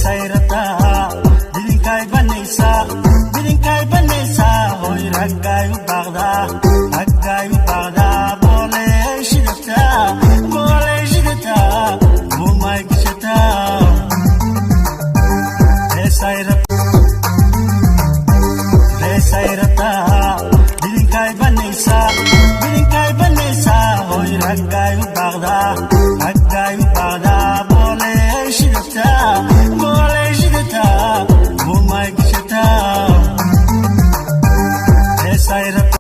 sayrata dinkay banaysa hoy ragay u baqda bole shidata umay gishata sayrata dinkay banaysa hoy ragay u baqda bole shidata umay gishata sayrata